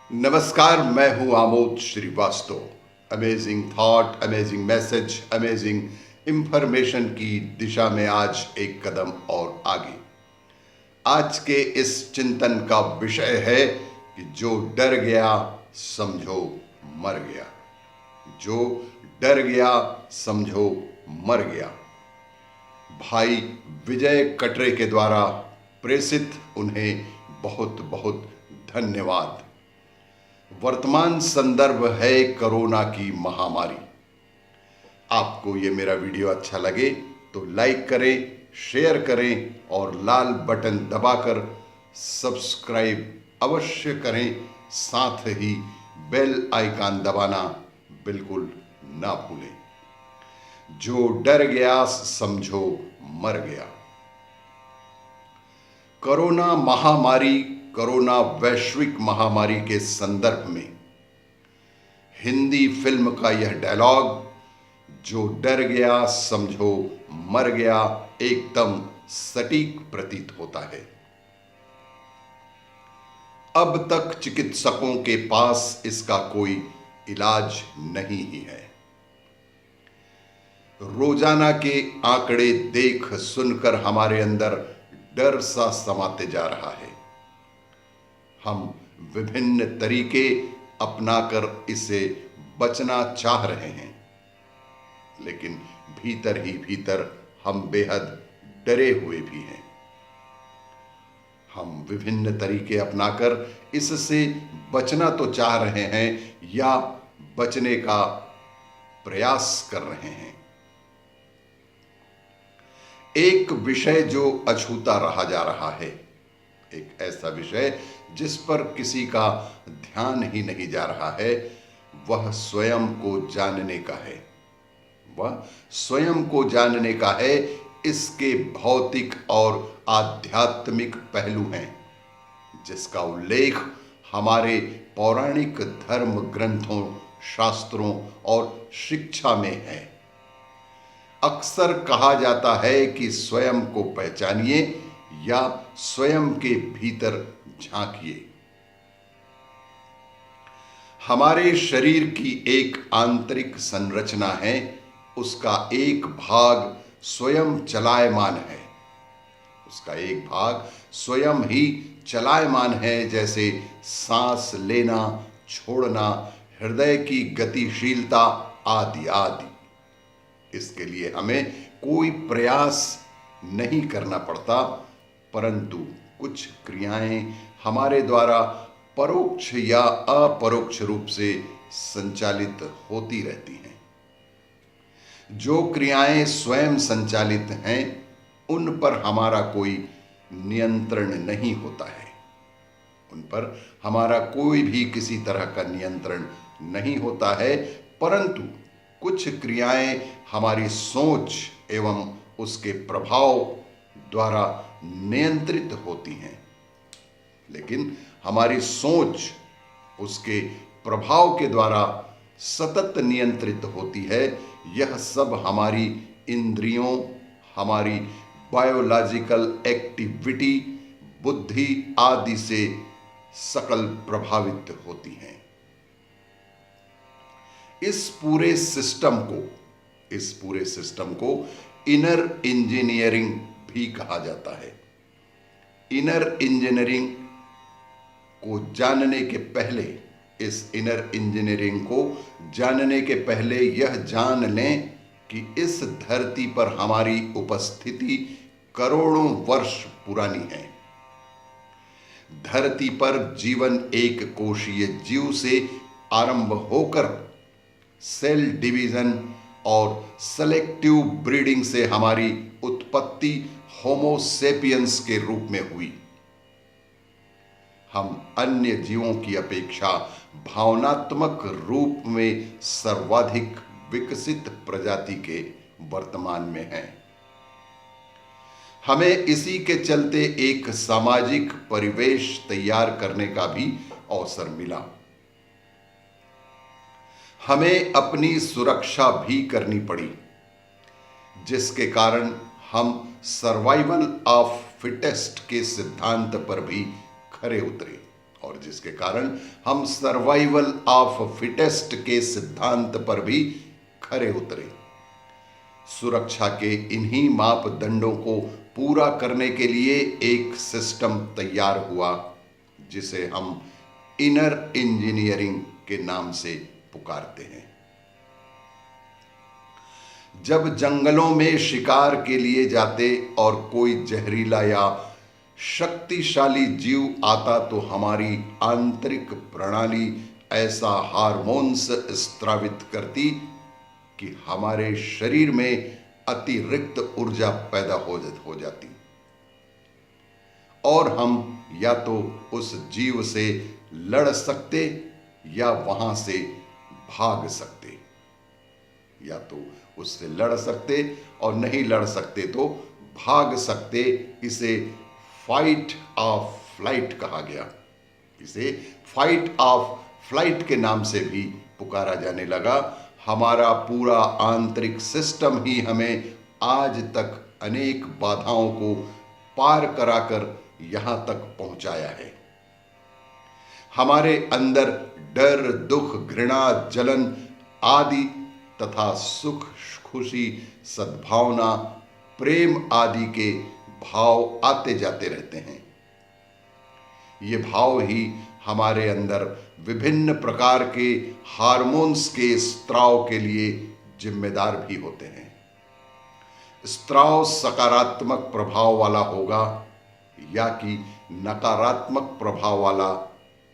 नमस्कार, मैं हूं Amod Srivastava. Amazing thought, amazing message, amazing information की दिशा में आज एक कदम और आगे। आज के इस चिंतन का विषय है कि जो डर गया समझो मर गया। जो डर गया समझो मर गया। भाई विजय कटरे के द्वारा प्रेषित उन्हें बहुत बहुत धन्यवाद। वर्तमान संदर्भ है कोरोना की महामारी। आपको ये मेरा वीडियो अच्छा लगे तो लाइक करें, शेयर करें और लाल बटन दबाकर सब्सक्राइब अवश्य करें। साथ ही बेल आइकन दबाना बिल्कुल ना भूलें। जो डर गया समझो मर गया। कोरोना महामारी, कोरोना वैश्विक महामारी के संदर्भ में हिंदी फिल्म का यह डायलॉग, जो डर गया समझो मर गया, एकदम सटीक प्रतीत होता है। अब तक चिकित्सकों के पास इसका कोई इलाज नहीं ही है। रोजाना के आंकड़े देख सुनकर हमारे अंदर डर सा समाते जा रहा है। हम विभिन्न तरीके अपनाकर इससे बचना चाह रहे हैं, लेकिन भीतर ही भीतर हम बेहद डरे हुए भी हैं। हम विभिन्न तरीके अपनाकर इससे बचना तो चाह रहे हैं या बचने का प्रयास कर रहे हैं। एक विषय जो अछूता रहा जा रहा है, एक ऐसा विषय जिस पर किसी का ध्यान ही नहीं जा रहा है, वह स्वयं को जानने का है। वह स्वयं को जानने का है। इसके भौतिक और आध्यात्मिक पहलू हैं, जिसका उल्लेख हमारे पौराणिक धर्म ग्रंथों, शास्त्रों और शिक्षा में है। अक्सर कहा जाता है कि स्वयं को पहचानिए या स्वयं के भीतर झांकिए। हमारे शरीर की एक आंतरिक संरचना है, उसका एक भाग स्वयं चलायमान है। उसका एक भाग स्वयं ही चलायमान है, जैसे सांस लेना, छोड़ना, हृदय की गतिशीलता आदि आदि। इसके लिए हमें कोई प्रयास नहीं करना पड़ता, परंतु कुछ क्रियाएं हमारे द्वारा परोक्ष या अपरोक्ष रूप से संचालित होती रहती हैं। जो क्रियाएं स्वयं संचालित हैं, उन पर हमारा कोई नियंत्रण नहीं होता है। उन पर हमारा कोई भी किसी तरह का नियंत्रण नहीं होता है, परंतु कुछ क्रियाएं हमारी सोच एवं उसके प्रभाव द्वारा नियंत्रित होती हैं। लेकिन हमारी सोच उसके प्रभाव के द्वारा सतत नियंत्रित होती है। यह सब हमारी इंद्रियों, हमारी बायोलॉजिकल एक्टिविटी, बुद्धि आदि से सकल प्रभावित होती हैं। इस पूरे सिस्टम को इनर इंजीनियरिंग भी कहा जाता है। इनर इंजीनियरिंग को जानने के पहले, इस इनर इंजीनियरिंग को जानने के पहले यह जान लें कि इस धरती पर हमारी उपस्थिति करोड़ों वर्ष पुरानी है। धरती पर जीवन एक कोशीय जीव से आरंभ होकर सेल डिवीजन और सेलेक्टिव ब्रीडिंग से हमारी उत्पत्ति होमो सेपियंस के रूप में हुई। हम अन्य जीवों की अपेक्षा भावनात्मक रूप में सर्वाधिक विकसित प्रजाति के वर्तमान में हैं। हमें इसी के चलते एक सामाजिक परिवेश तैयार करने का भी अवसर मिला। हमें अपनी सुरक्षा भी करनी पड़ी, जिसके कारण हम सर्वाइवल ऑफ फिटेस्ट के सिद्धांत पर भी खरे उतरे और जिसके कारण हम सर्वाइवल ऑफ फिटेस्ट के सिद्धांत पर भी खरे उतरे। सुरक्षा के इन्हीं मापदंडों को पूरा करने के लिए एक सिस्टम तैयार हुआ जिसे हम इनर इंजीनियरिंग के नाम से पुकारते हैं। जब जंगलों में शिकार के लिए जाते और कोई जहरीला या शक्तिशाली जीव आता तो हमारी आंतरिक प्रणाली ऐसा हार्मोन्स स्रावित करती कि हमारे शरीर में अतिरिक्त ऊर्जा पैदा हो जाती और हम या तो उस जीव से लड़ सकते या वहां से भाग सकते, या तो उससे लड़ सकते और नहीं लड़ सकते तो भाग सकते। इसे फाइट ऑफ फ्लाइट कहा गया। इसे फाइट ऑफ फ्लाइट के नाम से भी पुकारा जाने लगा। हमारा पूरा आंतरिक सिस्टम ही हमें आज तक अनेक बाधाओं को पार कराकर यहां तक पहुंचाया है। हमारे अंदर डर, दुख, घृणा, जलन आदि तथा सुख, खुशी, सद्भावना, प्रेम आदि के भाव आते जाते रहते हैं। ये भाव ही हमारे अंदर विभिन्न प्रकार के हार्मोन्स के स्त्राव के लिए जिम्मेदार भी होते हैं। स्त्राव सकारात्मक प्रभाव वाला होगा या कि नकारात्मक प्रभाव वाला,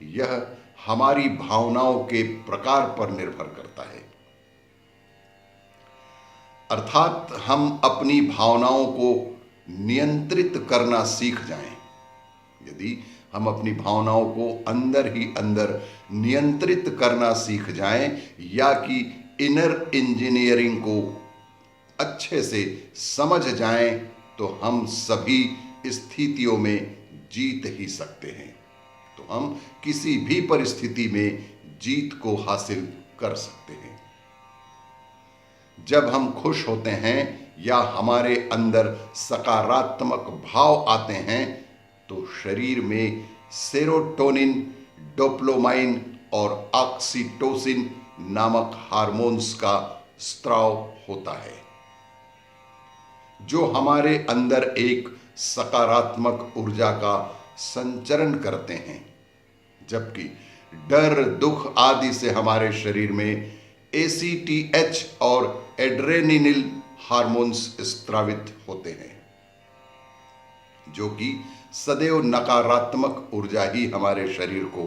यह हमारी भावनाओं के प्रकार पर निर्भर करता है। अर्थात हम अपनी भावनाओं को नियंत्रित करना सीख जाएं। यदि हम अपनी भावनाओं को अंदर ही अंदर नियंत्रित करना सीख जाएं या कि इनर इंजीनियरिंग को अच्छे से समझ जाएं तो हम सभी स्थितियों में जीत ही सकते हैं। तो हम किसी भी परिस्थिति में जीत को हासिल कर सकते हैं। जब हम खुश होते हैं या हमारे अंदर सकारात्मक भाव आते हैं तो शरीर में सेरोटोनिन, डोपामाइन और ऑक्सीटोसिन नामक हार्मोन्स का स्त्राव होता है जो हमारे अंदर एक सकारात्मक ऊर्जा का संचरण करते हैं, जबकि डर, दुख आदि से हमारे शरीर में एसीटीएच और एड्रेनालिन हार्मोन्स स्रावित होते हैं जो कि सदैव नकारात्मक ऊर्जा ही हमारे शरीर को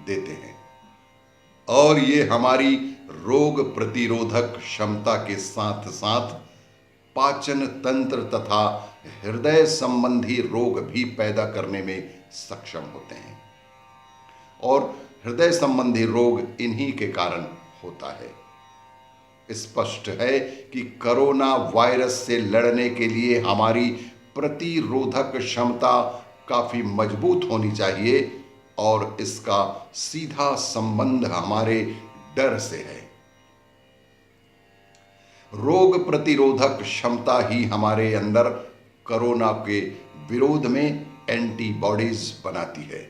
देते हैं और ये हमारी रोग प्रतिरोधक क्षमता के साथ साथ पाचन तंत्र तथा हृदय संबंधी रोग भी पैदा करने में सक्षम होते हैं और हृदय संबंधी रोग इन्हीं के कारण होता है। स्पष्ट है कि कोरोना वायरस से लड़ने के लिए हमारी प्रतिरोधक क्षमता काफी मजबूत होनी चाहिए और इसका सीधा संबंध हमारे डर से है। रोग प्रतिरोधक क्षमता ही हमारे अंदर कोरोना के विरोध में एंटीबॉडीज बनाती है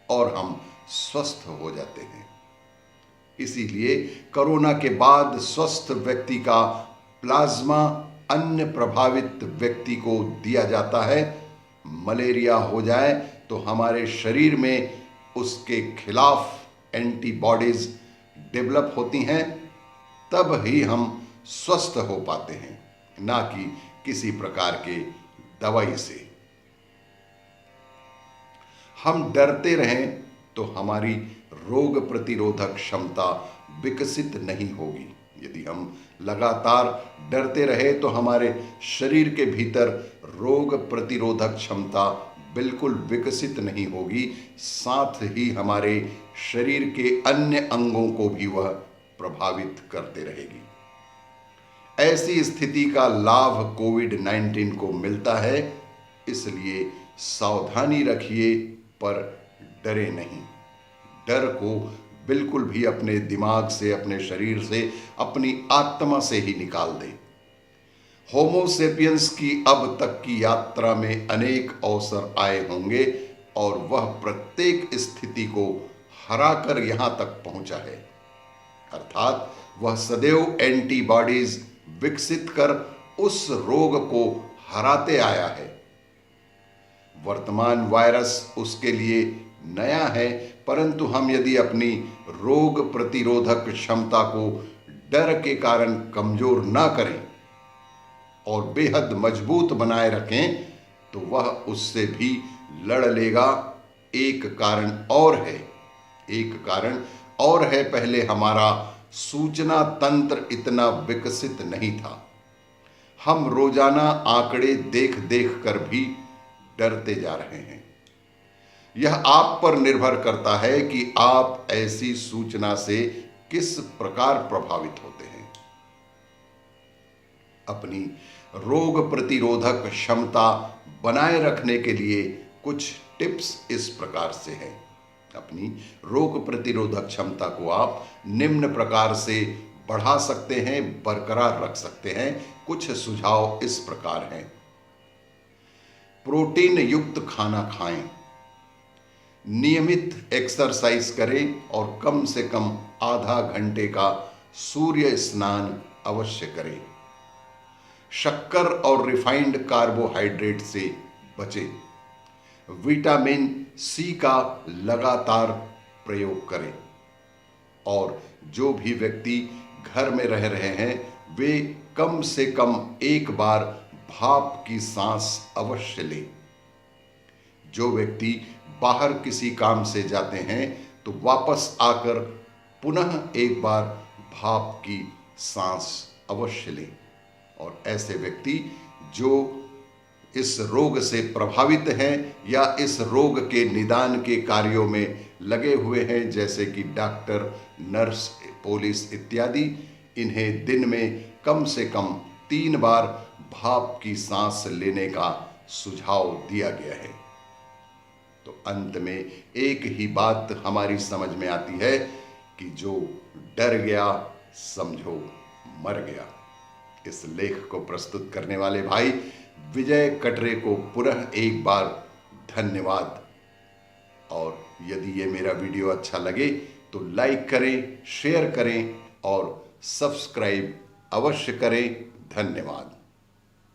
और हम स्वस्थ हो जाते हैं। इसीलिए कोरोना के बाद स्वस्थ व्यक्ति का प्लाज्मा अन्य प्रभावित व्यक्ति को दिया जाता है। मलेरिया हो जाए तो हमारे शरीर में उसके खिलाफ एंटीबॉडीज डेवलप होती हैं, तब ही हम स्वस्थ हो पाते हैं, ना कि किसी प्रकार के दवाई से। हम डरते रहें तो हमारी रोग प्रतिरोधक क्षमता विकसित नहीं होगी। यदि हम लगातार डरते रहे तो हमारे शरीर के भीतर रोग प्रतिरोधक क्षमता बिल्कुल विकसित नहीं होगी, साथ ही हमारे शरीर के अन्य अंगों को भी वह प्रभावित करते रहेगी। ऐसी स्थिति का लाभ कोविड-19 को मिलता है, इसलिए सावधानी रखिए पर डरे नहीं। डर को बिल्कुल भी अपने दिमाग से, अपने शरीर से, अपनी आत्मा से ही निकाल दें। होमो सेपियंस की अब तक की यात्रा में अनेक अवसर आए होंगे, और वह प्रत्येक स्थिति को हराकर यहां तक पहुंचा है। अर्थात वह सदैव एंटीबॉडीज विकसित कर उस रोग को हराते आया है। वर्तमान वायरस उसके लिए नया है, परंतु हम यदि अपनी रोग प्रतिरोधक क्षमता को डर के कारण कमजोर ना करें और बेहद मजबूत बनाए रखें तो वह उससे भी लड़ लेगा। एक कारण और है, पहले हमारा सूचना तंत्र इतना विकसित नहीं था। हम रोजाना आंकड़े देख देख कर भी डरते जा रहे हैं। यह आप पर निर्भर करता है कि आप ऐसी सूचना से किस प्रकार प्रभावित होते हैं। अपनी रोग प्रतिरोधक क्षमता बनाए रखने के लिए कुछ टिप्स इस प्रकार से हैं। अपनी रोग प्रतिरोधक क्षमता को आप निम्न प्रकार से बढ़ा सकते हैं, बरकरार रख सकते हैं। कुछ सुझाव इस प्रकार हैं। प्रोटीन युक्त खाना खाएं, नियमित एक्सरसाइज करें और कम से कम आधा घंटे का सूर्य स्नान अवश्य करें। शक्कर और रिफाइंड कार्बोहाइड्रेट से बचें। विटामिन सी का लगातार प्रयोग करें। और जो भी व्यक्ति घर में रह रहे हैं वे कम से कम एक बार भाप की सांस अवश्य लें। जो व्यक्ति बाहर किसी काम से जाते हैं तो वापस आकर पुनः एक बार भाप की सांस अवश्य लें। और ऐसे व्यक्ति जो इस रोग से प्रभावित हैं या इस रोग के निदान के कार्यों में लगे हुए हैं, जैसे कि डॉक्टर, नर्स, पुलिस इत्यादि, इन्हें दिन में कम से कम 3 बार भाप की सांस लेने का सुझाव दिया गया है। तो अंत में एक ही बात हमारी समझ में आती है कि जो डर गया समझो मर गया। इस लेख को प्रस्तुत करने वाले भाई विजय कटरे को पुनः एक बार धन्यवाद। और यदि ये मेरा वीडियो अच्छा लगे तो लाइक करें, शेयर करें और सब्सक्राइब अवश्य करें। धन्यवाद।